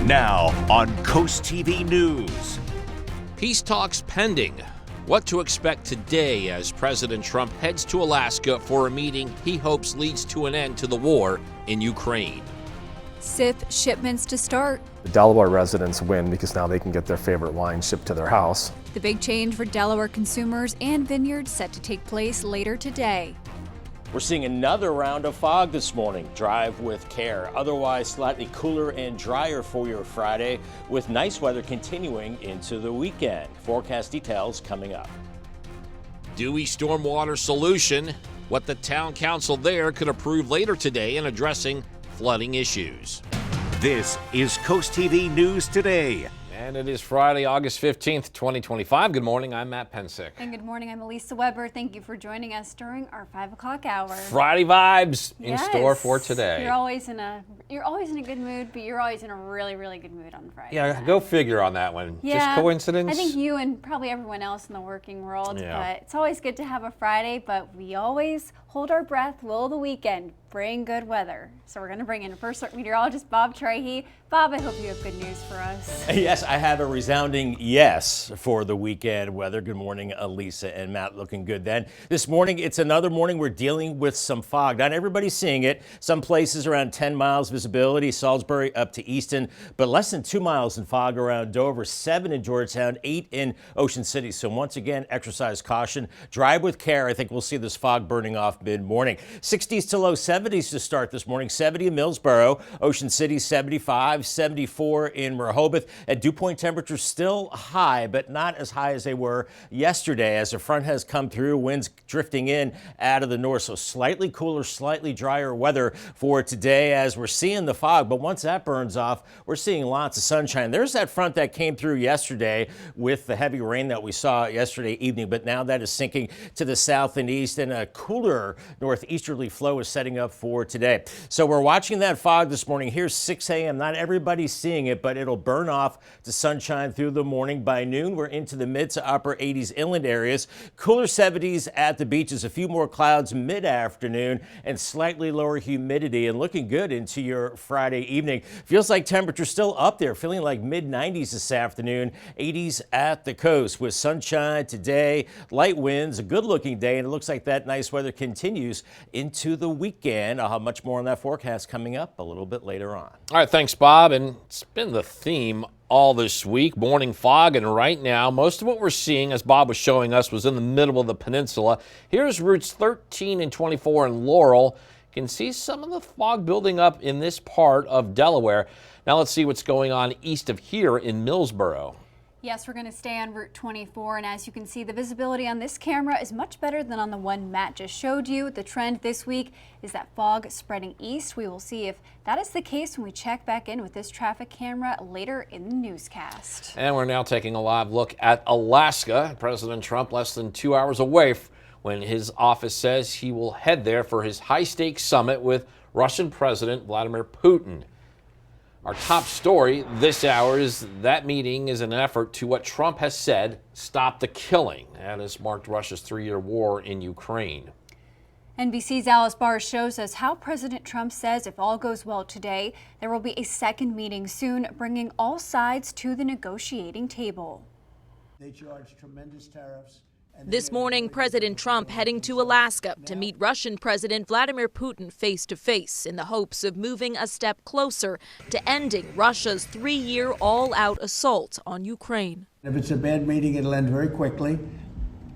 Now on CoastTV News. Peace talks pending. What to expect today as President Trump heads to Alaska for a meeting he hopes leads to an end to the war in Ukraine. SIP shipments to start. The Delaware residents win because now they can get their favorite wine shipped to their house. The big change for Delaware consumers and vineyards set to take place later today. We're seeing another round of fog this morning. Drive with care. Otherwise slightly cooler and drier for your Friday, with nice weather continuing into the weekend. Forecast details coming up. Dewey stormwater solution, what the town council there could approve later today in addressing flooding issues. This is CoastTV News Today. And it is Friday, August 15th, 2025. Good morning, I'm Matt Pensick. And good morning, I'm Elisa Weber. Thank you for joining us during our 5 o'clock hour. Friday vibes in store for today. You're always in a good mood, but you're always in a really, really good mood on Friday. Yeah, go figure on that one. Yeah, just coincidence? I think you and probably everyone else in the working world, but it's always good to have a Friday, but we always hold our breath, will the weekend bring good weather. So we're going to bring in first meteorologist Bob Trahey. Bob, I hope you have good news for us. Yes, I have a resounding yes for the weekend weather. Good morning, Elisa and Matt, looking good then. This morning, it's another morning we're dealing with some fog. Not everybody's seeing it. Some places around 10 miles visibility, Salisbury up to Easton, but less than 2 miles in fog around Dover, 7 in Georgetown, 8 in Ocean City. So once again, exercise caution. Drive with care. I think we'll see this fog burning off mid-morning. 60s to low 70s to start this morning. 70 in Millsboro, Ocean City 75, 74 in Rehoboth. At dew point temperatures still high, but not as high as they were yesterday as the front has come through. Winds drifting in out of the north. So slightly cooler, slightly drier weather for today as we're seeing the fog. But once that burns off, we're seeing lots of sunshine. There's that front that came through yesterday with the heavy rain that we saw yesterday evening, but now that is sinking to the south and east, and a cooler northeasterly flow is setting up for today. So we're watching that fog this morning. Here's 6 a.m. Not everybody's seeing it, but it'll burn off to sunshine through the morning. By noon, we're into the mid to upper 80s inland areas. Cooler 70s at the beaches. A few more clouds mid-afternoon and slightly lower humidity, and looking good into your Friday evening. Feels like temperature's still up there, feeling like mid-90s this afternoon. 80s at the coast with sunshine today, light winds, a good-looking day, and it looks like that nice weather continues into the weekend. I'll have much more on that forecast coming up a little bit later on. All right, thanks, Bob. And it's been the theme all this week, morning fog, and right now, most of what we're seeing, as Bob was showing us, was in the middle of the peninsula. Here's routes 13 and 24 in Laurel. You can see some of the fog building up in this part of Delaware. Now let's see what's going on east of here in Millsboro. Yes, we're going to stay on Route 24, and as you can see, the visibility on this camera is much better than on the one Matt just showed you. The trend this week is that fog spreading east. We will see if that is the case when we check back in with this traffic camera later in the newscast. And we're now taking a live look at Alaska. President Trump less than 2 hours away when his office says he will head there for his high-stakes summit with Russian President Vladimir Putin. Our top story this hour is that meeting is an effort to what Trump has said, stop the killing, and has marked Russia's 3-year war in Ukraine. NBC's Alice Barr shows us how President Trump says if all goes well today, there will be a second meeting soon, bringing all sides to the negotiating table. They charge tremendous tariffs. This morning, President Trump heading to Alaska to meet Russian President Vladimir Putin face to face in the hopes of moving a step closer to ending Russia's 3-year all-out assault on Ukraine. If it's a bad meeting, it'll end very quickly.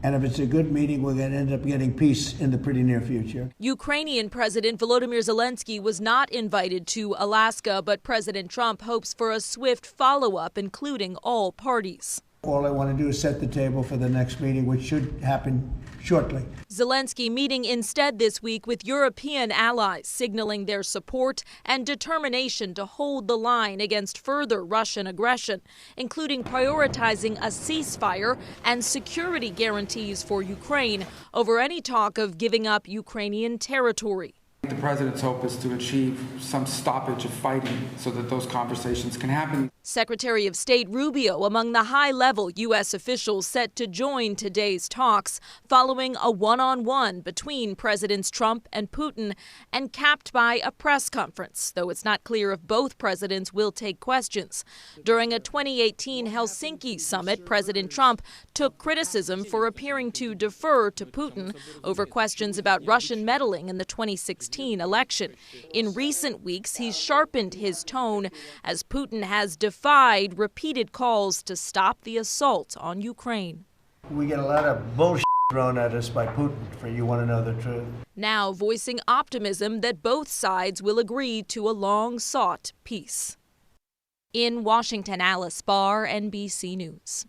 And if it's a good meeting, we're going to end up getting peace in the pretty near future. Ukrainian President Volodymyr Zelensky was not invited to Alaska, but President Trump hopes for a swift follow-up, including all parties. All I want to do is set the table for the next meeting, which should happen shortly. Zelensky meeting instead this week with European allies, signaling their support and determination to hold the line against further Russian aggression, including prioritizing a ceasefire and security guarantees for Ukraine over any talk of giving up Ukrainian territory. The president's hope is to achieve some stoppage of fighting so that those conversations can happen. Secretary of State Rubio among the high-level U.S. officials set to join today's talks following a one-on-one between Presidents Trump and Putin and capped by a press conference, though it's not clear if both presidents will take questions. During a 2018 Helsinki summit, President Trump took criticism for appearing to defer to Putin over questions about Russian meddling in the 2016 election. In recent weeks, he's sharpened his tone as Putin has defied repeated calls to stop the assault on Ukraine. We get a lot of bullshit thrown at us by Putin, for you want to know the truth. Now voicing optimism that both sides will agree to a long-sought peace. In Washington, Alice Barr, NBC News.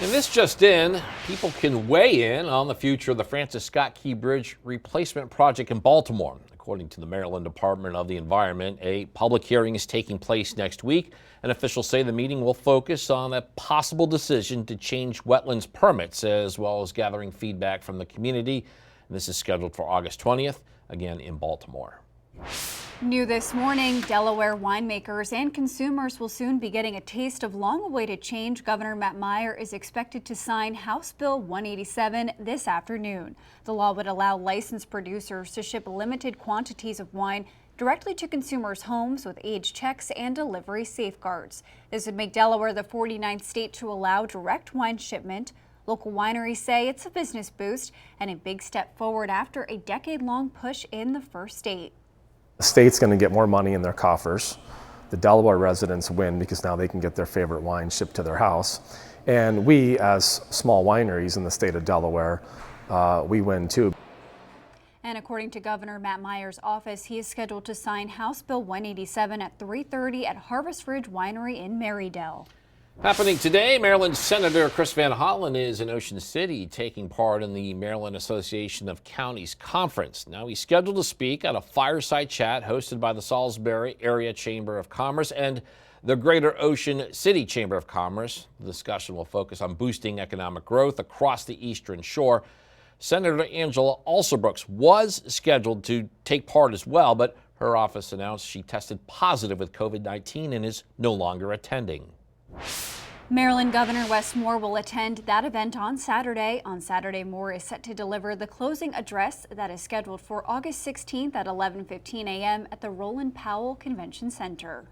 And this just in, people can weigh in on the future of the Francis Scott Key Bridge replacement project in Baltimore. According to the Maryland Department of the Environment, a public hearing is taking place next week, and officials say the meeting will focus on a possible decision to change wetlands permits, as well as gathering feedback from the community. And this is scheduled for August 20th, again in Baltimore. New this morning, Delaware winemakers and consumers will soon be getting a taste of long-awaited change. Governor Matt Meyer is expected to sign House Bill 187 this afternoon. The law would allow licensed producers to ship limited quantities of wine directly to consumers' homes with age checks and delivery safeguards. This would make Delaware the 49th state to allow direct wine shipment. Local wineries say it's a business boost and a big step forward after a decade-long push in the first state. The state's going to get more money in their coffers. The Delaware residents win because now they can get their favorite wine shipped to their house. And we, as small wineries in the state of Delaware, we win too. And according to Governor Matt Meyer's office, he is scheduled to sign House Bill 187 at 3:30 at Harvest Ridge Winery in Marydale. Happening today, Maryland Senator Chris Van Hollen is in Ocean City taking part in the Maryland Association of Counties Conference. Now he's scheduled to speak at a fireside chat hosted by the Salisbury Area Chamber of Commerce and the Greater Ocean City Chamber of Commerce. The discussion will focus on boosting economic growth across the Eastern Shore. Senator Angela Alsobrooks was scheduled to take part as well, but her office announced she tested positive with COVID-19 and is no longer attending. Maryland Governor Wes Moore will attend that event on Saturday. On Saturday, Moore is set to deliver the closing address that is scheduled for August 16th at 11:15 a.m. at the Roland Powell Convention Center.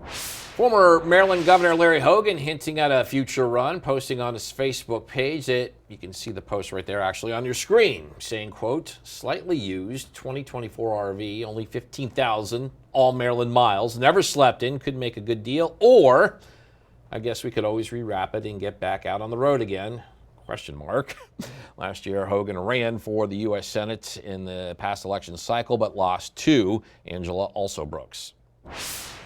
Former Maryland Governor Larry Hogan hinting at a future run, posting on his Facebook page that you can see the post right there actually on your screen, saying, quote, slightly used 2024 RV, only 15,000 all Maryland miles, never slept in, could make a good deal, or I guess we could always rewrap it and get back out on the road again. Question mark. Last year, Hogan ran for the U.S. Senate in the past election cycle, but lost to Angela Alsobrooks.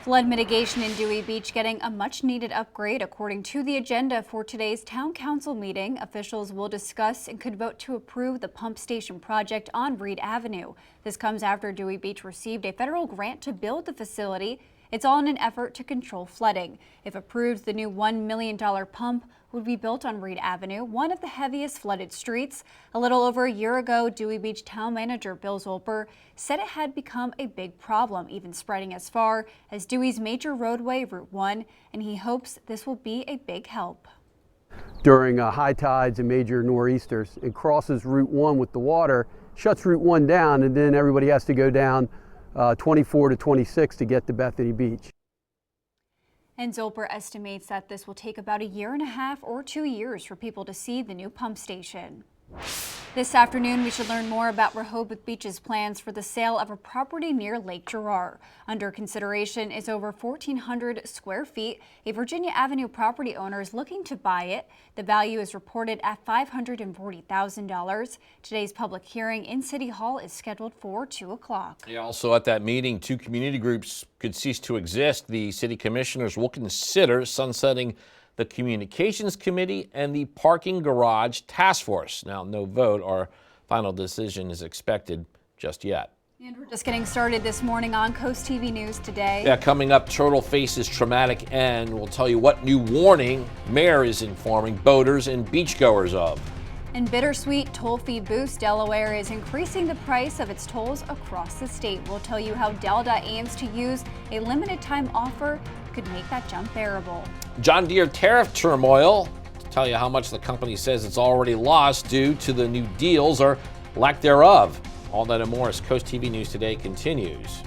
Flood mitigation in Dewey Beach getting a much-needed upgrade. According to the agenda for today's town council meeting, officials will discuss and could vote to approve the pump station project on Reed Avenue. This comes after Dewey Beach received a federal grant to build the facility. It's all in an effort to control flooding. If approved, the new $1 million pump would be built on Reed Avenue, one of the heaviest flooded streets. A little over a year ago, Dewey Beach Town Manager Bill Zolper said it had become a big problem, even spreading as far as Dewey's major roadway, Route 1, and he hopes this will be a big help. During high tides and major nor'easters, it crosses Route 1 with the water, shuts Route 1 down, and then everybody has to go down 24 to 26 to get to Bethany Beach. And Zolper estimates that this will take about a year and a half or 2 years for people to see the new pump station. This afternoon, we should learn more about Rehoboth Beach's plans for the sale of a property near Lake Girard. Under consideration is over 1,400 square feet. A Virginia Avenue property owner is looking to buy it. The value is reported at $540,000. Today's public hearing in City Hall is scheduled for 2 o'clock. Yeah, also at that meeting, 2 community groups could cease to exist. The city commissioners will consider sunsetting the Communications Committee and the Parking Garage Task Force. Now, no vote or final decision is expected just yet. And we're just getting started this morning on CoastTV News Today. Yeah, coming up, Turtle faces traumatic end. We'll tell you what new warning Mayor is informing boaters and beachgoers of. And bittersweet toll fee boost, Delaware is increasing the price of its tolls across the state. We'll tell you how Delta aims to use a limited time offer could make that jump bearable. John Deere tariff turmoil. To tell you how much the company says it's already lost due to the new deals or lack thereof. All that and more as Coast TV News Today continues.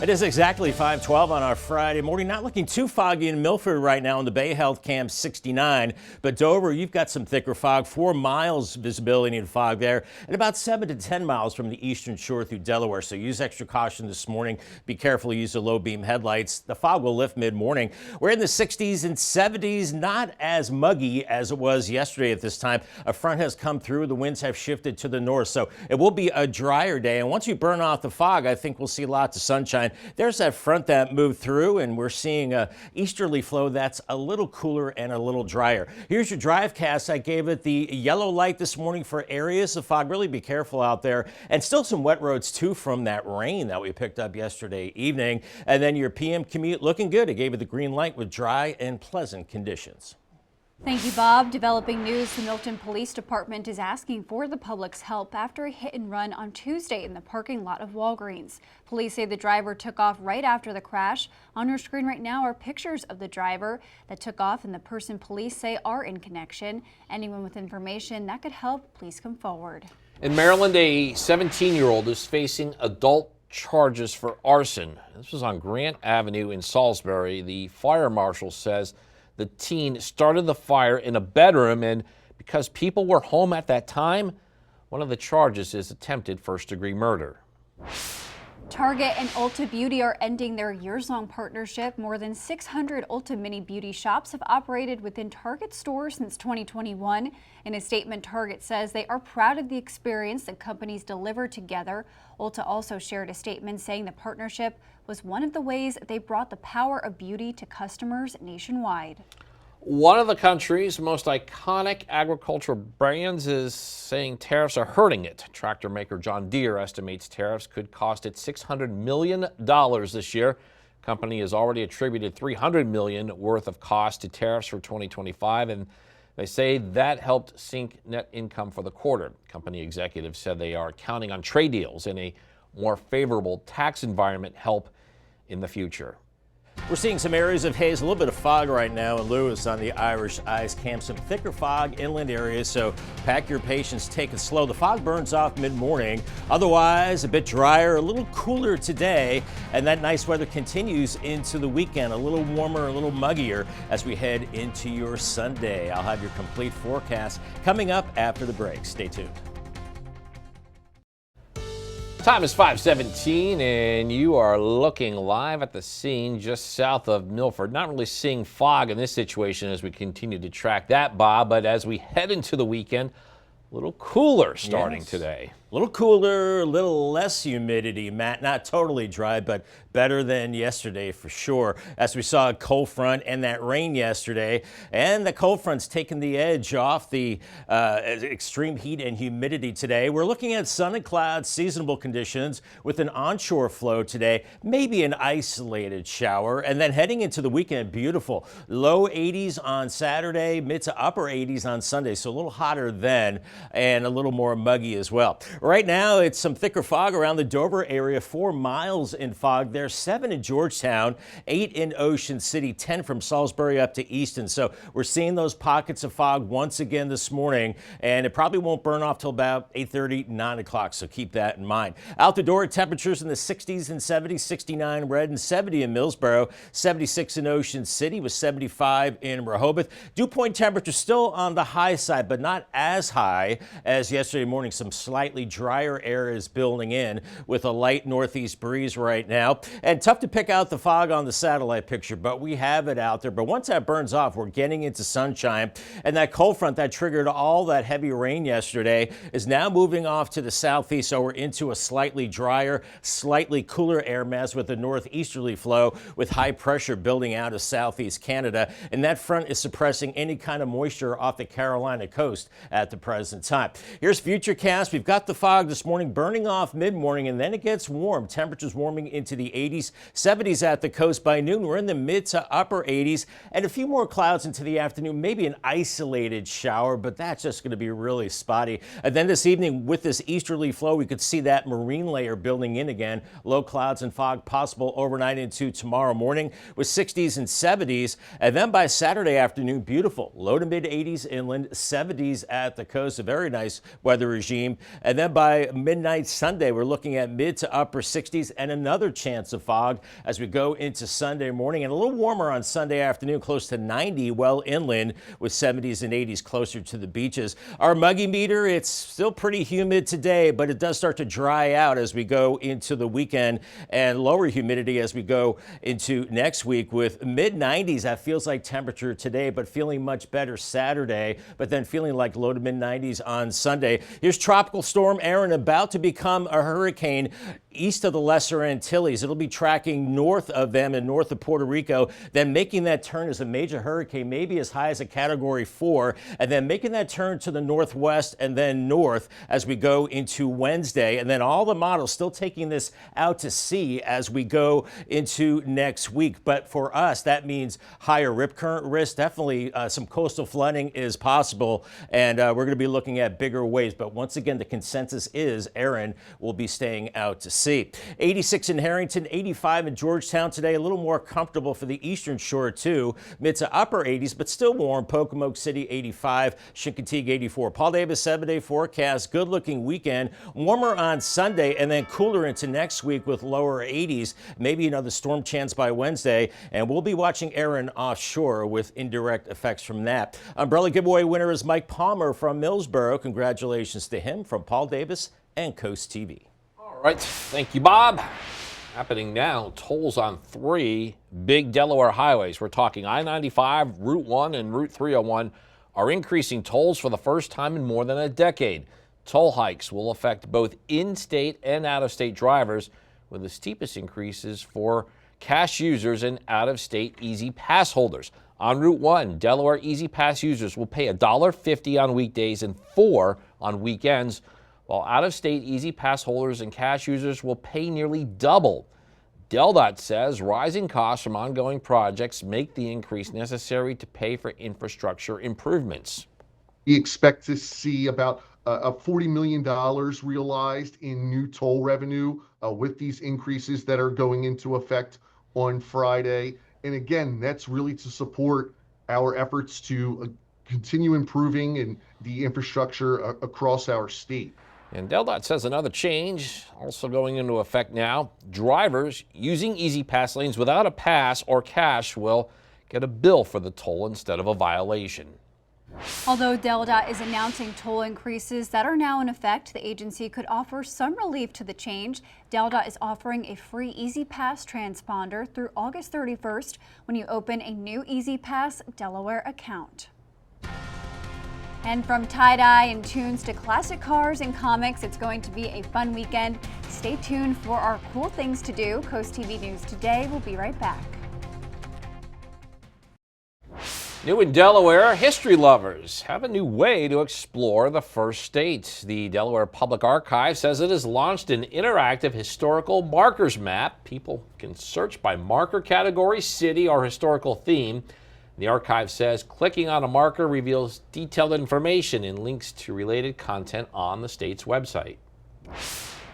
It is exactly 5:12 on our Friday morning. Not looking too foggy in Milford right now on the Bay Health Cam 69. But Dover, you've got some thicker fog, 4 miles visibility in fog there, and about 7 to 10 miles from the eastern shore through Delaware. So use extra caution this morning. Be careful to use the low beam headlights. The fog will lift mid-morning. We're in the 60s and 70s, not as muggy as it was yesterday at this time. A front has come through. The winds have shifted to the north, so it will be a drier day. And once you burn off the fog, I think we'll see lots of sunshine. There's that front that moved through, and we're seeing a easterly flow that's a little cooler and a little drier. Here's your drive cast. I gave it the yellow light this morning for areas of fog. Really be careful out there. And still some wet roads, too, from that rain that we picked up yesterday evening. And then your PM commute looking good. I gave it the green light with dry and pleasant conditions. Thank you, Bob. Developing news, the Milton Police Department is asking for the public's help after a hit and run on Tuesday in the parking lot of Walgreens. Police say the driver took off right after the crash. On your screen right now are pictures of the driver that took off and the person police say are in connection. Anyone with information that could help, please come forward. In Maryland, a 17-year-old is facing adult charges for arson. This was on Grant Avenue in Salisbury. The fire marshal says the teen started the fire in a bedroom, and because people were home at that time, one of the charges is attempted first-degree murder. Target and Ulta Beauty are ending their years-long partnership. More than 600 Ulta Mini Beauty shops have operated within Target stores since 2021. In a statement, Target says they are proud of the experience the companies delivered together. Ulta also shared a statement saying the partnership was one of the ways they brought the power of beauty to customers nationwide. One of the country's most iconic agricultural brands is saying tariffs are hurting it. Tractor maker John Deere estimates tariffs could cost it $600 million this year. The company has already attributed $300 million worth of cost to tariffs for 2025, and they say that helped sink net income for the quarter. Company executives said they are counting on trade deals and a more favorable tax environment help in the future. We're seeing some areas of haze, a little bit of fog right now in Lewis on the Irish Ice Camp. Some thicker fog inland areas, so pack your patience, take it slow. The fog burns off mid-morning. Otherwise, a bit drier, a little cooler today, and that nice weather continues into the weekend. A little warmer, a little muggier as we head into your Sunday. I'll have your complete forecast coming up after the break. Stay tuned. Time is 5:17, and you are looking live at the scene just south of Milford. Not really seeing fog in this situation as we continue to track that, Bob, but as we head into the weekend, a little cooler starting today. A little cooler, a little less humidity, Matt. Not totally dry, but better than yesterday for sure. As we saw a cold front and that rain yesterday, and the cold front's taking the edge off the extreme heat and humidity today. We're looking at sun and clouds, seasonable conditions with an onshore flow today, maybe an isolated shower, and then heading into the weekend, beautiful. Low 80s on Saturday, mid to upper 80s on Sunday, so a little hotter then and a little more muggy as well. Right now, it's some thicker fog around the Dover area, 4 miles in fog there, 7 in Georgetown, 8 in Ocean City, 10 from Salisbury up to Easton. So we're seeing those pockets of fog once again this morning, and it probably won't burn off till about 8:30, 9 o'clock, so keep that in mind. Out the door, temperatures in the 60s and 70s, 69 Red and 70 in Millsboro, 76 in Ocean City with 75 in Rehoboth. Dew point temperature still on the high side, but not as high as yesterday morning. Some slightly drier air is building in with a light northeast breeze right now. And tough to pick out the fog on the satellite picture, but we have it out there. But once that burns off, we're getting into sunshine. And that cold front that triggered all that heavy rain yesterday is now moving off to the southeast. So we're into a slightly drier, slightly cooler air mass with a northeasterly flow with high pressure building out of southeast Canada. And that front is suppressing any kind of moisture off the Carolina coast at the present time. Here's Futurecast. We've got the the fog this morning, burning off mid-morning, and then it gets warm. Temperatures warming into the 80s, 70s at the coast by noon. We're in the mid to upper 80s, and a few more clouds into the afternoon, maybe an isolated shower, but that's just going to be really spotty. And then this evening, with this easterly flow, we could see that marine layer building in again. Low clouds and fog possible overnight into tomorrow morning with 60s and 70s. And then by Saturday afternoon, beautiful. Low to mid 80s inland, 70s at the coast. A very nice weather regime. And then by midnight Sunday, we're looking at mid to upper 60s and another chance of fog as we go into Sunday morning, and a little warmer on Sunday afternoon, close to 90 well inland with 70s and 80s closer to the beaches. Our muggy meter, it's still pretty humid today, but it does start to dry out as we go into the weekend, and lower humidity as we go into next week with mid 90s. That feels like temperature today, but feeling much better Saturday, but then feeling like low to mid 90s on Sunday. Here's Tropical Storm Erin, about to become a hurricane east of the Lesser Antilles. It'll be tracking north of them and north of Puerto Rico, then making that turn as a major hurricane, maybe as high as a Category 4, and then making that turn to the northwest and then north as we go into Wednesday. And then all the models still taking this out to sea as we go into next week. But for us, that means higher rip current risk. Definitely some coastal flooding is possible, and we're going to be looking at bigger waves. But once again, the consensus is Erin will be staying out to sea. 86 in Harrington, 85 in Georgetown today. A little more comfortable for the eastern shore too. Mid to upper 80s, but still warm. Pocomoke City 85, Chincoteague 84. Paul Davis 7-day forecast. Good looking weekend. Warmer on Sunday and then cooler into next week with lower 80s. Maybe another storm chance by Wednesday. And we'll be watching Erin offshore with indirect effects from that. Umbrella giveaway winner is Mike Palmer from Millsboro. Congratulations to him from Paul Davis and Coast TV. All right, thank you, Bob. Happening now, tolls on 3 big Delaware highways. We're talking I-95, Route 1, and Route 301 are increasing tolls for the first time in more than a decade. Toll hikes will affect both in-state and out-of-state drivers, with the steepest increases for cash users and out-of-state Easy Pass holders. On Route 1, Delaware Easy Pass users will pay $1.50 on weekdays and $4 on weekends, while out-of-state Easy Pass holders and cash users will pay nearly double. DelDOT says rising costs from ongoing projects make the increase necessary to pay for infrastructure improvements. We expect to see about $40 million realized in new toll revenue with these increases that are going into effect on Friday. And again, that's really to support our efforts to continue improving in the infrastructure across our state. And DelDOT says another change also going into effect now. Drivers using Easy Pass lanes without a pass or cash will get a bill for the toll instead of a violation. Although DelDOT is announcing toll increases that are now in effect, the agency could offer some relief to the change. DelDOT is offering a free Easy Pass transponder through August 31st when you open a new Easy Pass Delaware account. And from tie-dye and tunes to classic cars and comics, it's going to be a fun weekend. Stay tuned for our cool things to do. Coast TV News Today. We'll be right back. New in Delaware, history lovers have a new way to explore the first state. The Delaware Public Archive says it has launched an interactive historical markers map. People can search by marker category, city, or historical theme. The archive says clicking on a marker reveals detailed information and links to related content on the state's website.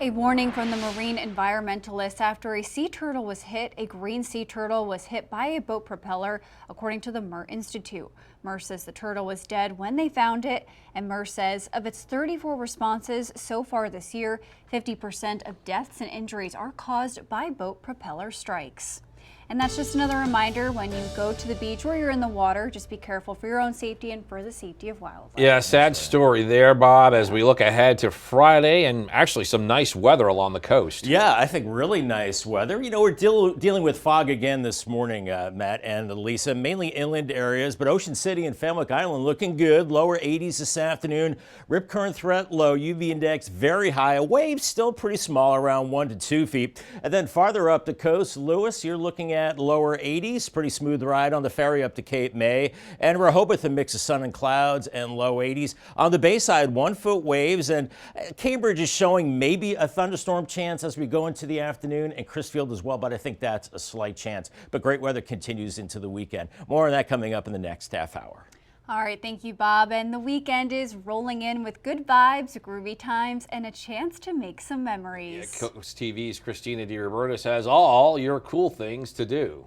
A warning from the marine environmentalists after a sea turtle was hit. A green sea turtle was hit by a boat propeller, according to the Murr Institute. Murr says the turtle was dead when they found it, and Murr says of its 34 responses so far this year, 50% of deaths and injuries are caused by boat propeller strikes. And that's just another reminder, when you go to the beach or you're in the water, just be careful for your own safety and for the safety of wildlife. Yeah, sad story there, Bob, as we look ahead to Friday and actually some nice weather along the coast. Yeah, I think really nice weather. You know, we're dealing with fog again this morning, Matt and Lisa, mainly inland areas, but Ocean City and Fenwick Island looking good. Lower 80s this afternoon. Rip current threat low, UV index very high. Waves still pretty small, around 1 to 2 feet. And then farther up the coast, Lewis, you're looking at at lower 80s. Pretty smooth ride on the ferry up to Cape May. And Rehoboth, a mix of sun and clouds and low 80s. On the Bayside, 1-foot waves. And Cambridge is showing maybe a thunderstorm chance as we go into the afternoon, and Crisfield as well, but I think that's a slight chance. But great weather continues into the weekend. More on that coming up in the next half hour. All right, thank you, Bob. And the weekend is rolling in with good vibes, groovy times, and a chance to make some memories. Yeah, Coast TV's Christina DiRobertis has all your cool things to do.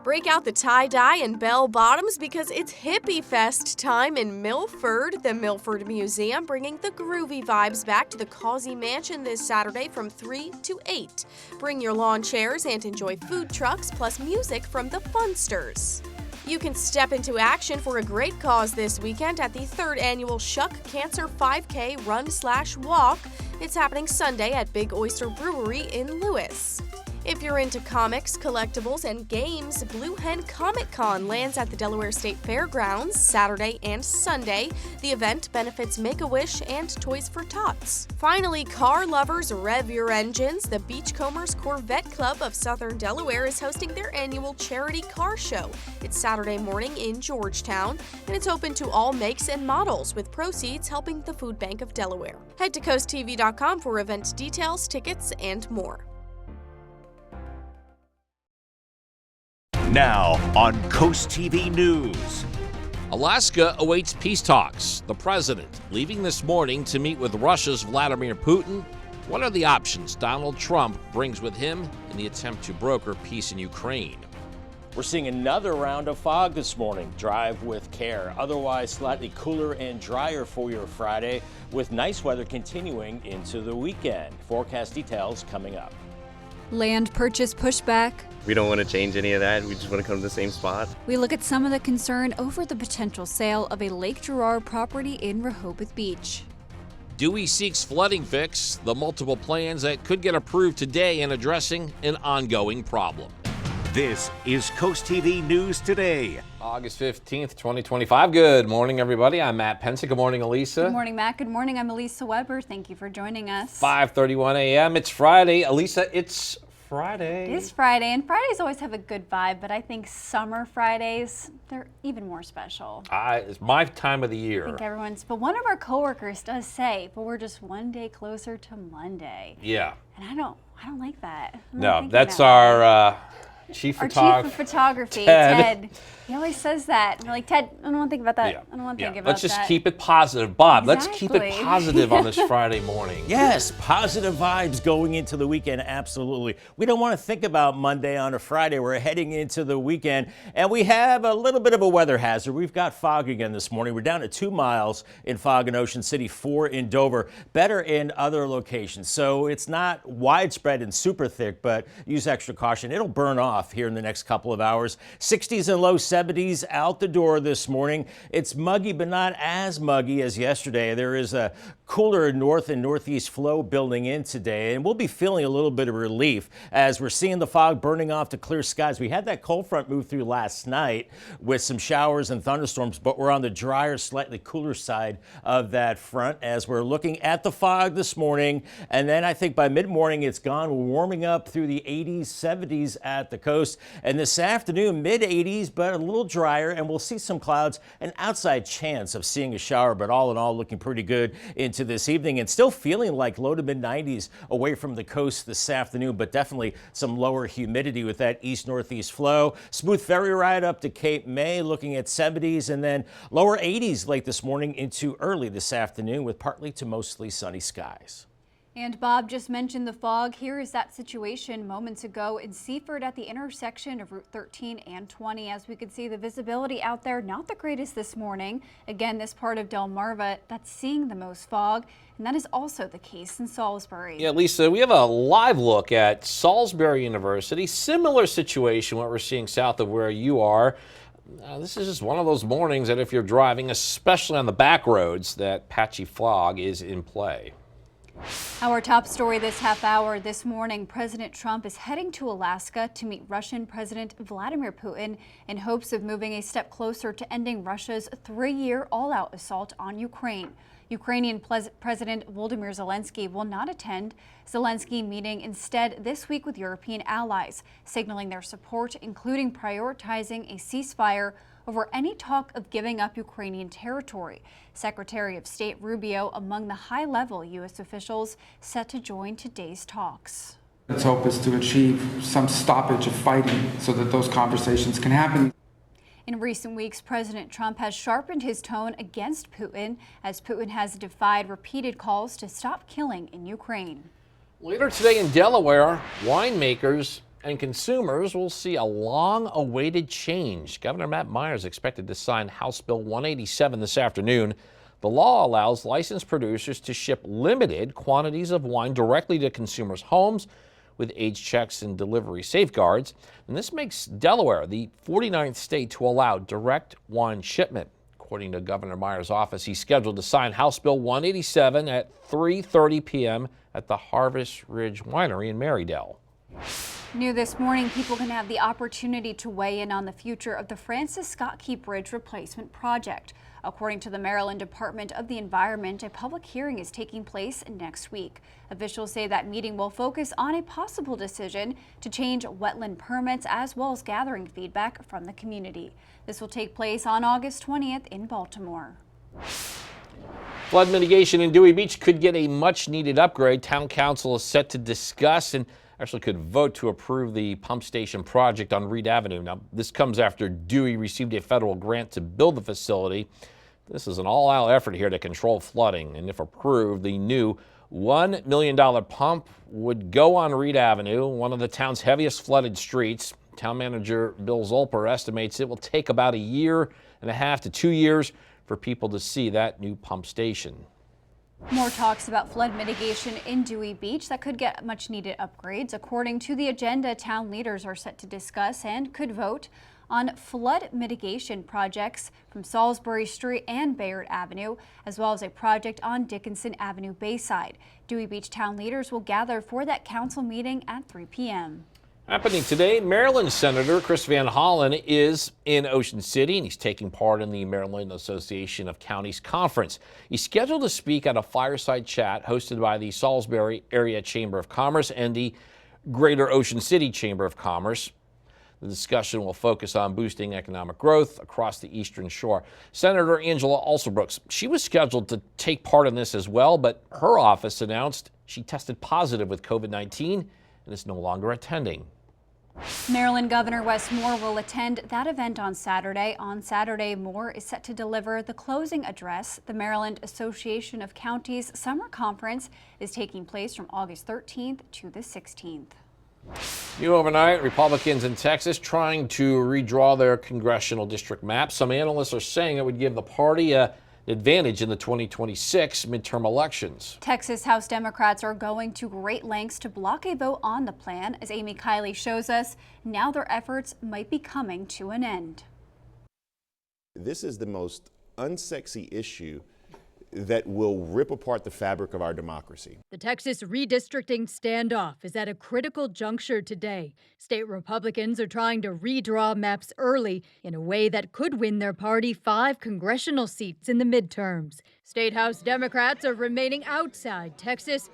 Break out the tie-dye and bell bottoms because it's Hippie Fest time in Milford. The Milford Museum bringing the groovy vibes back to the Causey Mansion this Saturday from 3 to 8. Bring your lawn chairs and enjoy food trucks plus music from the Funsters. You can step into action for a great cause this weekend at the 3rd annual Shuck Cancer 5K Run/Walk. It's happening Sunday at Big Oyster Brewery in Lewis. If you're into comics, collectibles, and games, Blue Hen Comic Con lands at the Delaware State Fairgrounds Saturday and Sunday. The event benefits Make-A-Wish and Toys for Tots. Finally, car lovers, rev your engines. The Beachcombers Corvette Club of Southern Delaware is hosting their annual charity car show. It's Saturday morning in Georgetown, and it's open to all makes and models, with proceeds helping the Food Bank of Delaware. Head to CoastTV.com for event details, tickets, and more. Now on Coast TV News. Alaska awaits peace talks. The president leaving this morning to meet with Russia's Vladimir Putin. What are the options Donald Trump brings with him in the attempt to broker peace in Ukraine? We're seeing another round of fog this morning. Drive with care. Otherwise, slightly cooler and drier for your Friday, with nice weather continuing into the weekend. Forecast details coming up. Land purchase pushback. We don't want to change any of that. We just want to come to the same spot. We look at some of the concern over the potential sale of a Lake Gerard property in Rehoboth Beach. Dewey seeks flooding fix, the multiple plans that could get approved today in addressing an ongoing problem. This is Coast TV News Today. August 15th, 2025. Good morning, everybody. I'm Matt Pensick. Good morning, Elisa. Good morning, Matt. Good morning. I'm Elisa Weber. Thank you for joining us. 5:31 a.m. It's Friday. Elisa, it's Friday. It is Friday, and Fridays always have a good vibe, but I think summer Fridays, they're even more special. It's my time of the year. I think but one of our coworkers does say, but we're just one day closer to Monday. Yeah. And I don't like that. No, that's our chief photographer. Chief of photography, Ted. He always says that. And we're like, Ted, I don't want to think about that. Yeah. I don't want to think about Let's that. just keep it positive. Bob, Exactly. Let's keep it positive on this Friday morning. Yes, positive vibes going into the weekend, absolutely. We don't want to think about Monday on a Friday. We're heading into the weekend, and we have a little bit of a weather hazard. We've got fog again this morning. We're down to 2 miles in fog in Ocean City, 4 in Dover, better in other locations. So it's not widespread and super thick, but use extra caution. It'll burn off here in the next couple of hours. 60s and low 70s out the door this morning. It's muggy, but not as muggy as yesterday. There is a cooler north and northeast flow building in today, and we'll be feeling a little bit of relief as we're seeing the fog burning off to clear skies. We had that cold front move through last night with some showers and thunderstorms, but we're on the drier, slightly cooler side of that front as we're looking at the fog this morning. And then I think by mid-morning it's gone. We're warming up through the 80s, 70s at the coast. And this afternoon, mid-80s, but a little drier, and we'll see some clouds, an outside chance of seeing a shower, but all in all looking pretty good into this evening, and still feeling like low to mid-90s away from the coast this afternoon, but definitely some lower humidity with that east-northeast flow. Smooth ferry ride up to Cape May, looking at 70s, and then lower 80s late this morning into early this afternoon with partly to mostly sunny skies. And Bob just mentioned the fog. Here is that situation moments ago in Seaford at the intersection of Route 13 and 20. As we could see, the visibility out there, not the greatest this morning. Again, this part of Delmarva, that's seeing the most fog. And that is also the case in Salisbury. Yeah, Lisa, we have a live look at Salisbury University. Similar situation, what we're seeing south of where you are. This is just one of those mornings that if you're driving, especially on the back roads, that patchy fog is in play. Our top story this half hour this morning, President Trump is heading to Alaska to meet Russian President Vladimir Putin in hopes of moving a step closer to ending Russia's 3-year all-out assault on Ukraine. Ukrainian President Volodymyr Zelensky will not attend Zelensky meeting instead this week with European allies, signaling their support, including prioritizing a ceasefire over any talk of giving up Ukrainian territory. Secretary of State Rubio among the high-level U.S. officials set to join today's talks. Its hope is to achieve some stoppage of fighting so that those conversations can happen. In recent weeks, President Trump has sharpened his tone against Putin as Putin has defied repeated calls to stop killing in Ukraine. Later today in Delaware, winemakers and consumers will see a long-awaited change. Governor Matt Meyer is expected to sign House Bill 187 this afternoon. The law allows licensed producers to ship limited quantities of wine directly to consumers' homes with age checks and delivery safeguards. And this makes Delaware the 49th state to allow direct wine shipment. According to Governor Meyer's office, he's scheduled to sign House Bill 187 at 3:30 p.m. at the Harvest Ridge Winery in Marydale. New this morning, people can have the opportunity to weigh in on the future of the Francis Scott Key Bridge replacement project. According to the Maryland Department of the Environment, a public hearing is taking place next week. Officials say that meeting will focus on a possible decision to change wetland permits as well as gathering feedback from the community. This will take place on August 20th in Baltimore. Flood mitigation in Dewey Beach could get a much-needed upgrade. Town Council is set to discuss and actually could vote to approve the pump station project on Reed Avenue. Now, this comes after Dewey received a federal grant to build the facility. This is an all-out effort here to control flooding, and if approved, the new $1 million pump would go on Reed Avenue, one of the town's heaviest flooded streets. Town manager Bill Zolper estimates it will take about 1.5 years to 2 years for people to see that new pump station. More talks about flood mitigation in Dewey Beach that could get much needed upgrades. According to the agenda, town leaders are set to discuss and could vote on flood mitigation projects from Salisbury Street and Bayard Avenue, as well as a project on Dickinson Avenue Bayside. Dewey Beach town leaders will gather for that council meeting at 3 p.m. Happening today, Maryland Senator Chris Van Hollen is in Ocean City, and he's taking part in the Maryland Association of Counties Conference. He's scheduled to speak at a fireside chat hosted by the Salisbury Area Chamber of Commerce and the Greater Ocean City Chamber of Commerce. The discussion will focus on boosting economic growth across the Eastern Shore. Senator Angela Alsobrooks, she was scheduled to take part in this as well, but her office announced she tested positive with COVID-19 and is no longer attending. Maryland Governor Wes Moore will attend that event on Saturday. On Saturday, Moore is set to deliver the closing address. The Maryland Association of Counties Summer Conference is taking place from August 13th to the 16th. New overnight, Republicans in Texas trying to redraw their congressional district map. Some analysts are saying it would give the party an advantage in the 2026 midterm elections. Texas House Democrats are going to great lengths to block a vote on the plan. As Amy Kiley shows us, now their efforts might be coming to an end. This is the most unsexy issue that will rip apart the fabric of our democracy. The Texas redistricting standoff is at a critical juncture today. State Republicans are trying to redraw maps early in a way that could win their party 5 congressional seats in the midterms. State House Democrats are remaining outside Texas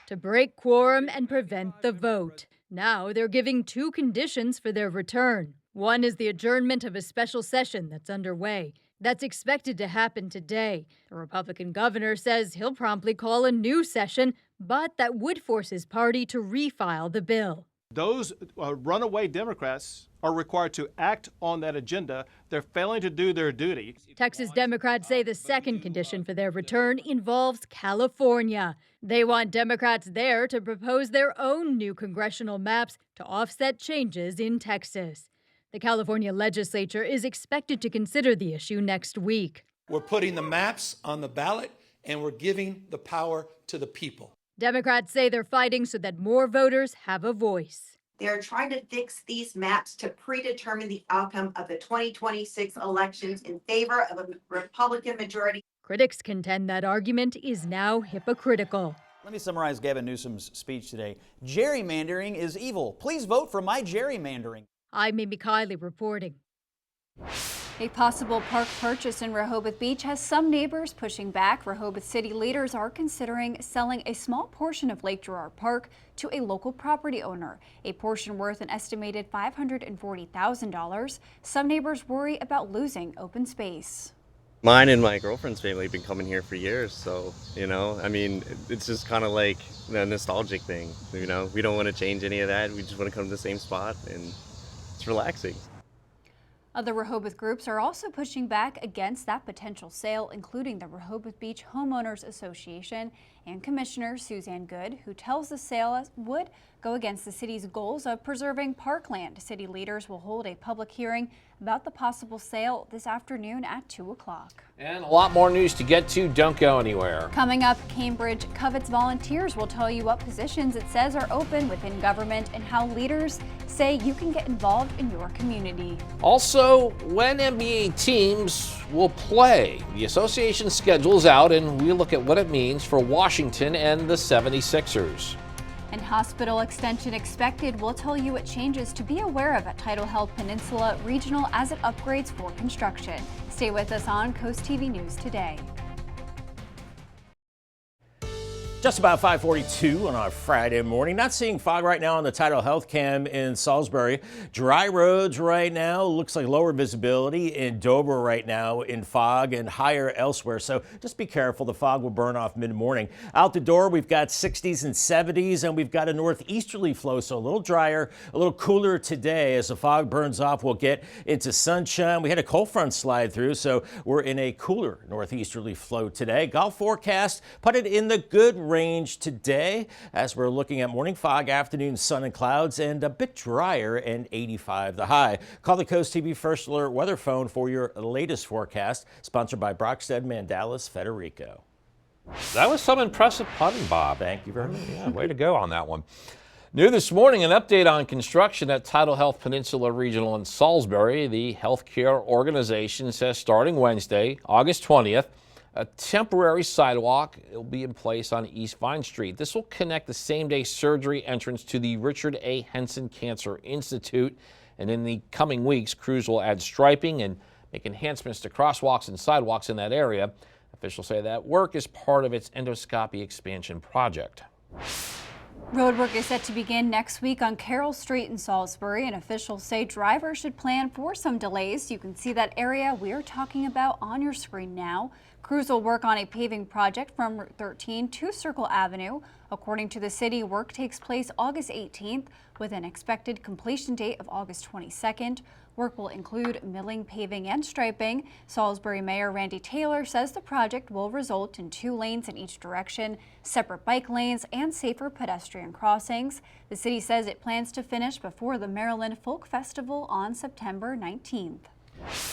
to break quorum and prevent the vote. Now they're giving 2 conditions for their return. One is the adjournment of a special session that's underway. That's expected to happen today. The Republican governor says he'll promptly call a new session, but that would force his party to refile the bill. Those runaway Democrats are required to act on that agenda. They're failing to do their duty. Texas Democrats say the second condition for their return involves California. They want Democrats there to propose their own new congressional maps to offset changes in Texas. The California legislature is expected to consider the issue next week. We're putting the maps on the ballot, and we're giving the power to the people. Democrats say they're fighting so that more voters have a voice. They're trying to fix these maps to predetermine the outcome of the 2026 elections in favor of a Republican majority. Critics contend that argument is now hypocritical. Let me summarize Gavin Newsom's speech today. Gerrymandering is evil. Please vote for my gerrymandering. I'm Amy Kiley reporting. A possible park purchase in Rehoboth Beach has some neighbors pushing back. Rehoboth city leaders are considering selling a small portion of Lake Girard Park to a local property owner, a portion worth an estimated $540,000. Some neighbors worry about losing open space. Mine and my girlfriend's family have been coming here for years, so, you know, I mean, it's just kind of like a nostalgic thing, you know? We don't want to change any of that. We just want to come to the same spot, and it's relaxing. Other Rehoboth groups are also pushing back against that potential sale, including the Rehoboth Beach Homeowners Association and Commissioner Suzanne Good, who tells the sale would go against the city's goals of preserving parkland. City leaders will hold a public hearing about the possible sale this afternoon at 2 o'clock. And a lot more news to get to. Don't go anywhere. Coming up, Cambridge Covets volunteers will tell you what positions it says are open within government and how leaders say you can get involved in your community. Also, when NBA teams will play. The association schedule is out, and we look at what it means for Washington and the 76ers. And hospital extension expected. We'll tell you what changes to be aware of at Tidal Health Peninsula Regional as it upgrades for construction. Stay with us on Coast TV News Today. Just about 5:42 on our Friday morning. Not seeing fog right now on the Tidal Health Cam in Salisbury. Dry roads right now. Looks like lower visibility in Dover right now in fog and higher elsewhere. So just be careful. The fog will burn off mid-morning. Out the door, we've got 60s and 70s, and we've got a northeasterly flow, so a little drier, a little cooler today. As the fog burns off, we'll get into sunshine. We had a cold front slide through, so we're in a cooler northeasterly flow today. Golf forecast, put it in the good range today as we're looking at morning fog, afternoon sun and clouds, and a bit drier, and 85 the high. Call the Coast TV First Alert weather phone for your latest forecast, sponsored by Brockstead Mandalis Federico. That was some impressive putting, Bob. Thank you very much. Yeah, way to go on that one. New this morning, an update on construction at Tidal Health Peninsula Regional in Salisbury. The healthcare organization says starting Wednesday, August 20th, a temporary sidewalk will be in place on East Vine Street. This will connect the same-day surgery entrance to the Richard A. Henson Cancer Institute. And in the coming weeks, crews will add striping and make enhancements to crosswalks and sidewalks in that area. Officials say that work is part of its endoscopy expansion project. Roadwork is set to begin next week on Carroll Street in Salisbury, and officials say drivers should plan for some delays. You can see that area we're talking about on your screen now. Crews will work on a paving project from Route 13 to Circle Avenue. According to the city, work takes place August 18th with an expected completion date of August 22nd. Work will include milling, paving, and striping. Salisbury Mayor Randy Taylor says the project will result in 2 lanes in each direction, separate bike lanes, and safer pedestrian crossings. The city says it plans to finish before the Maryland Folk Festival on September 19th.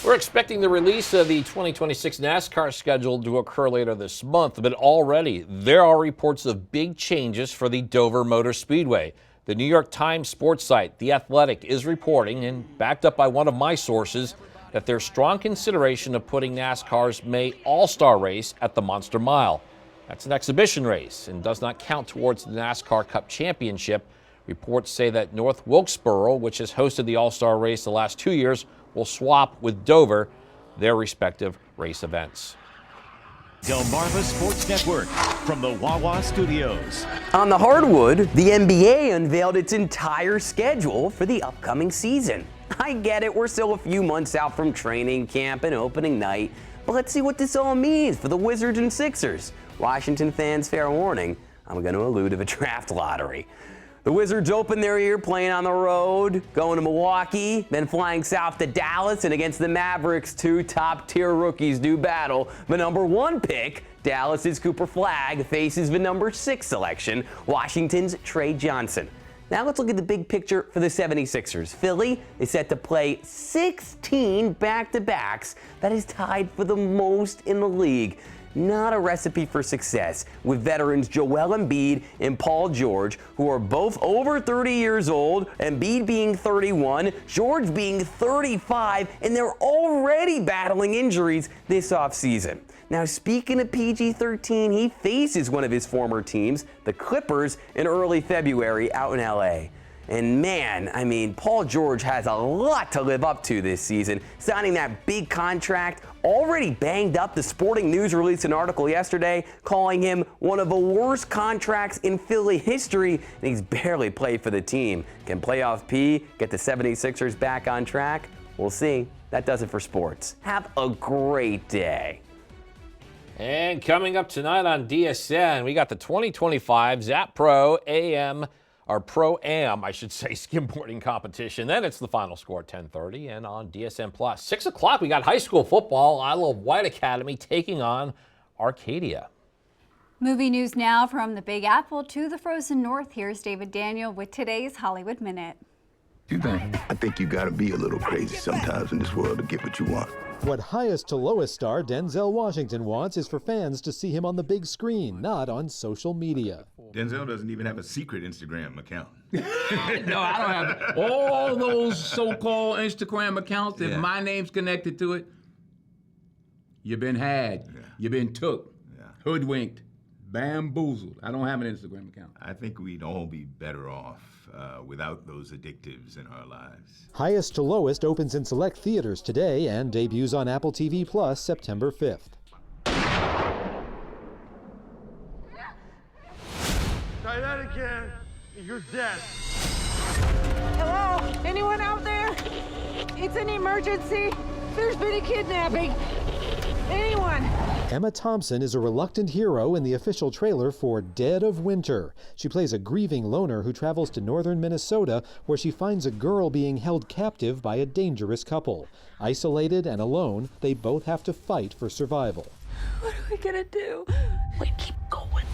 We're expecting the release of the 2026 NASCAR schedule to occur later this month, but already there are reports of big changes for the Dover Motor Speedway. The New York Times sports site, The Athletic, is reporting, and backed up by one of my sources, that there's strong consideration of putting NASCAR's May All-Star race at the Monster Mile. That's an exhibition race and does not count towards the NASCAR Cup Championship. Reports say that North Wilkesboro, which has hosted the All-Star race the last 2 years, will swap with Dover their respective race events. Delmarva Sports Network from the Wawa Studios. On the hardwood, the NBA unveiled its entire schedule for the upcoming season. I get it, we're still a few months out from training camp and opening night, but let's see what this all means for the Wizards and Sixers. Washington fans, fair warning, I'm going to allude to the draft lottery. The Wizards open their year playing on the road, going to Milwaukee, then flying south to Dallas, and against the Mavericks, 2 top-tier rookies do battle. The number 1 pick, Dallas's Cooper Flagg, faces the number 6 selection, Washington's Trey Johnson. Now let's look at the big picture for the 76ers. Philly is set to play 16 back-to-backs. That is tied for the most in the league. Not a recipe for success, with veterans Joel Embiid and Paul George, who are both over 30 years old, Embiid being 31, George being 35, and they're already battling injuries this offseason. Now, speaking of PG-13, he faces one of his former teams, the Clippers, in early February out in LA. And man, I mean, Paul George has a lot to live up to this season. Signing that big contract, already banged up. The Sporting News released an article yesterday calling him one of the worst contracts in Philly history, and he's barely played for the team. Can playoff P get the 76ers back on track? We'll see. That does it for sports. Have a great day. And coming up tonight on DSN, we got the 2025 Zap Pro AM, or Pro-Am, I should say, skimboarding competition. Then it's the final score at 10:30, and on DSN Plus. 6 o'clock, we got high school football. Isle of Wight Academy taking on Arcadia. Movie news now from the Big Apple to the frozen north. Here's David Daniel with today's Hollywood Minute. I think you gotta be a little crazy sometimes in this world to get what you want. What highest to lowest star Denzel Washington wants is for fans to see him on the big screen, not on social media. Denzel doesn't even have a secret Instagram account. No, I don't have all those so-called Instagram accounts. If my name's connected to it, you've been had, you've been took, hoodwinked, bamboozled. I don't have an Instagram account. I think we'd all be better off without those addictives in our lives. Highest to lowest opens in select theaters today and debuts on Apple TV Plus September 5th. Try that again, you're dead. Hello? Anyone out there? It's an emergency. There's been a kidnapping. Anyone? Emma Thompson is a reluctant hero in the official trailer for Dead of Winter. She plays a grieving loner who travels to northern Minnesota, where she finds a girl being held captive by a dangerous couple. Isolated and alone, they both have to fight for survival. What are we gonna do? We keep going.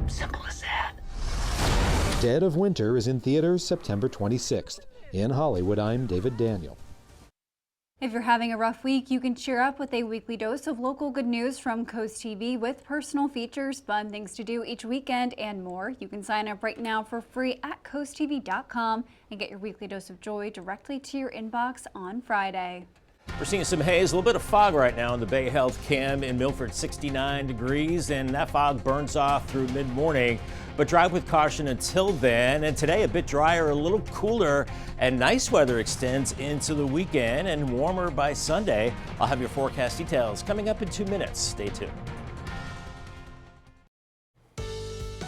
Simple as that. Dead of Winter is in theaters September 26th. In Hollywood, I'm David Daniel. If you're having a rough week, you can cheer up with a weekly dose of local good news from CoastTV with personal features, fun things to do each weekend, and more. You can sign up right now for free at coasttv.com and get your weekly dose of joy directly to your inbox on Friday. We're seeing some haze, a little bit of fog right now on the Bay Health Cam in Milford, 69 degrees, and that fog burns off through mid-morning. But drive with caution until then. And today a bit drier, a little cooler, and nice weather extends into the weekend and warmer by Sunday. I'll have your forecast details coming up in 2 minutes. Stay tuned.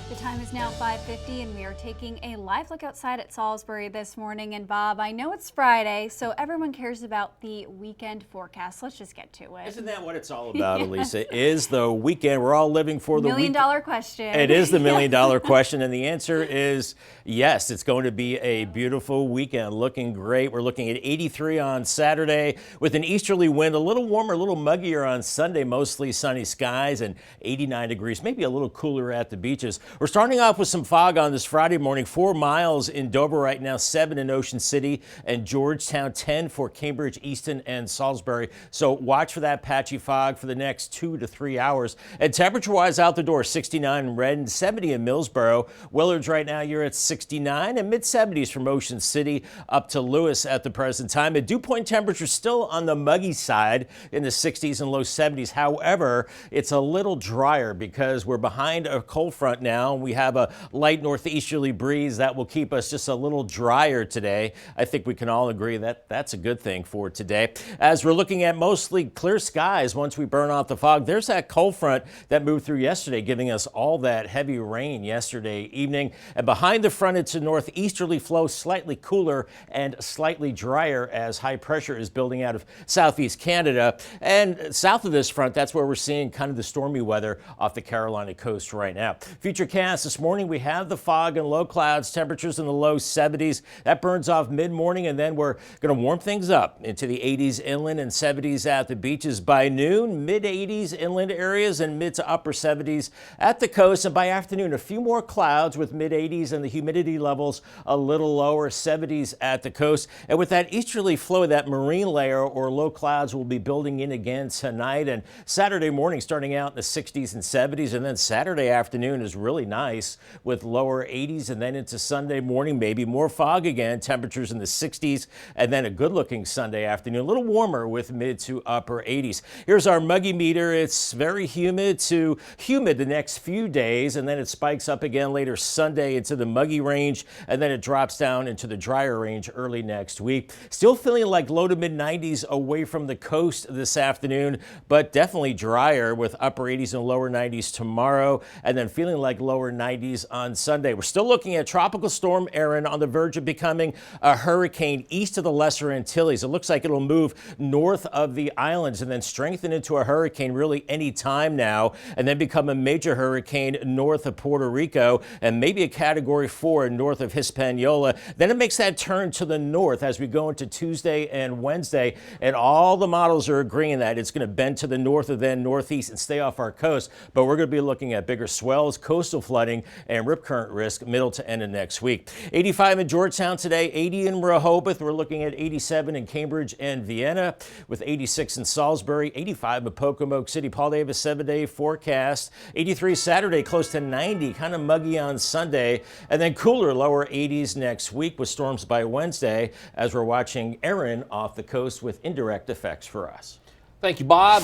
The time is now 5:50 and we are taking a live look outside at Salisbury this morning. And Bob, I know it's Friday, so everyone cares about the weekend forecast. Let's just get to it. Isn't that what it's all about, Elisa? Is the weekend. We're all living for the $1 million question. It is the $1 million question, and the answer is yes. It's going to be a beautiful weekend, looking great. We're looking at 83 on Saturday with an easterly wind, a little warmer, a little muggier on Sunday, mostly sunny skies, and 89 degrees, maybe a little cooler at the beaches. We're starting off with some fog on this Friday morning. 4 miles in Dover right now, 7 in Ocean City and Georgetown, 10 for Cambridge, Easton, and Salisbury. So watch for that patchy fog for the next 2 to 3 hours. And temperature-wise out the door, 69 in Redden, 70 in Millsboro. Willards right now, you're at 69 and mid-70s from Ocean City up to Lewis at the present time. And dew point temperature still on the muggy side in the 60s and low 70s. However, it's a little drier because we're behind a cold front now. We have a light northeasterly breeze that will keep us just a little drier today. I think we can all agree that that's a good thing for today. As we're looking at mostly clear skies once we burn off the fog, there's that cold front that moved through yesterday, giving us all that heavy rain yesterday evening. And behind the front, it's a northeasterly flow, slightly cooler and slightly drier as high pressure is building out of southeast Canada. And south of this front, that's where we're seeing kind of the stormy weather off the Carolina coast right now. Futurecast this morning, we have the fog and low clouds, temperatures in the low 70s. That burns off mid-morning, and then we're going to warm things up into the 80s inland and 70s at the beaches by noon, mid-80s inland areas and mid to upper 70s at the coast. And by afternoon, a few more clouds with mid-80s and the humidity levels a little lower, 70s at the coast. And with that easterly flow, that marine layer or low clouds will be building in again tonight and Saturday morning, starting out in the 60s and 70s. And then Saturday afternoon is really nice with lower 80s, and then into Sunday morning, maybe more fog again, temperatures in the 60s, and then a good-looking Sunday afternoon, a little warmer with mid to upper 80s. Here's our muggy meter. It's very humid to humid the next few days, and then it spikes up again later Sunday into the muggy range, and then it drops down into the drier range early next week. Still feeling like low to mid 90s away from the coast this afternoon, but definitely drier with upper 80s and lower 90s tomorrow, and then feeling like lower 90s on Sunday. We're still looking at Tropical Storm Erin on the verge of becoming a hurricane east of the Lesser Antilles. It looks like it'll move north of the islands and then strengthen into a hurricane really any time now, and then become a major hurricane north of Puerto Rico and maybe a Category 4 north of Hispaniola. Then it makes that turn to the north as we go into Tuesday and Wednesday, and all the models are agreeing that it's going to bend to the north and then northeast and stay off our coast. But we're going to be looking at bigger swells, coastal flooding, and rip current risk middle to end of next week. 85 in Georgetown today, 80 in Rehoboth. We're looking at 87 in Cambridge and Vienna, with 86 in Salisbury, 85 in Pocomoke City. Paul Davis 7-day forecast. 83 Saturday, close to 90, kind of muggy on Sunday, and then cooler, lower 80s next week with storms by Wednesday, as we're watching Erin off the coast with indirect effects for us. Thank you, Bob.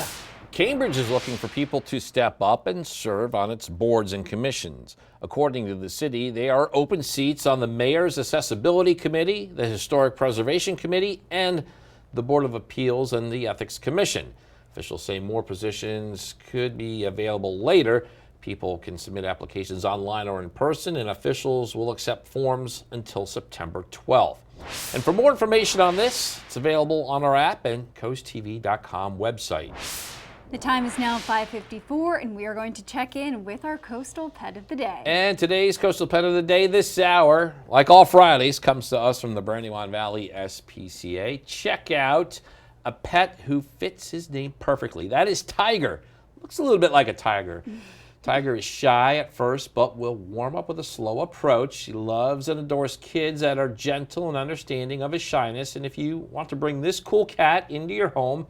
Cambridge is looking for people to step up and serve on its boards and commissions. According to the city, there are open seats on the Mayor's Accessibility Committee, the Historic Preservation Committee, and the Board of Appeals and the Ethics Commission. Officials say more positions could be available later. People can submit applications online or in person, and officials will accept forms until September 12th. And for more information on this, it's available on our app and CoastTV.com website. The time is now 5:54, and we are going to check in with our Coastal Pet of the Day. And today's Coastal Pet of the Day this hour, like all Fridays, comes to us from the Brandywine Valley SPCA. Check out a pet who fits his name perfectly. That is Tiger. Looks a little bit like a tiger. Tiger is shy at first, but will warm up with a slow approach. She loves and adores kids that are gentle and understanding of his shyness. And if you want to bring this cool cat into your home,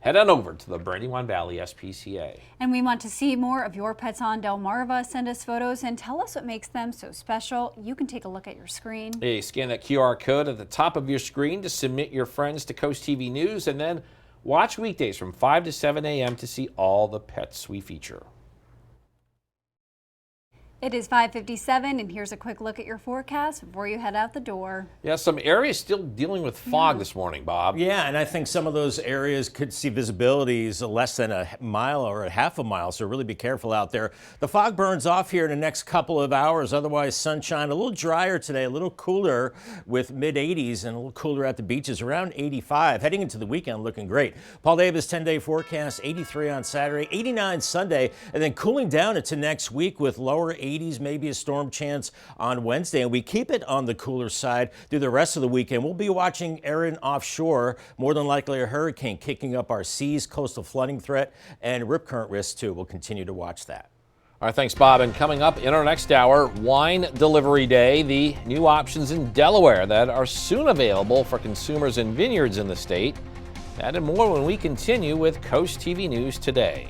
head on over to the Brandywine Valley SPCA. And we want to see more of your pets on Delmarva. Send us photos and tell us what makes them so special. You can take a look at your screen. Hey, scan that QR code at the top of your screen to submit your friends to Coast TV News, and then watch weekdays from 5 to 7 a.m. to see all the pets we feature. It is 5:57, and here's a quick look at your forecast before you head out the door. Yeah, some areas still dealing with fog this morning, Bob. Yeah, and I think some of those areas could see visibilities less than a mile or a half a mile, so really be careful out there. The fog burns off here in the next couple of hours. Otherwise, sunshine, a little drier today, a little cooler with mid-80s and a little cooler at the beaches, around 85. Heading into the weekend, looking great. Paul Davis 10-day forecast, 83 on Saturday, 89 Sunday, and then cooling down into next week with lower 80s, maybe a storm chance on Wednesday. And we keep it on the cooler side through the rest of the weekend. We'll be watching Erin offshore, more than likely a hurricane kicking up our seas, coastal flooding threat, and rip current risk too. We'll continue to watch that. All right, thanks, Bob. And coming up in our next hour, Wine Delivery Day, the new options in Delaware that are soon available for consumers and vineyards in the state. That and more when we continue with Coast TV News Today.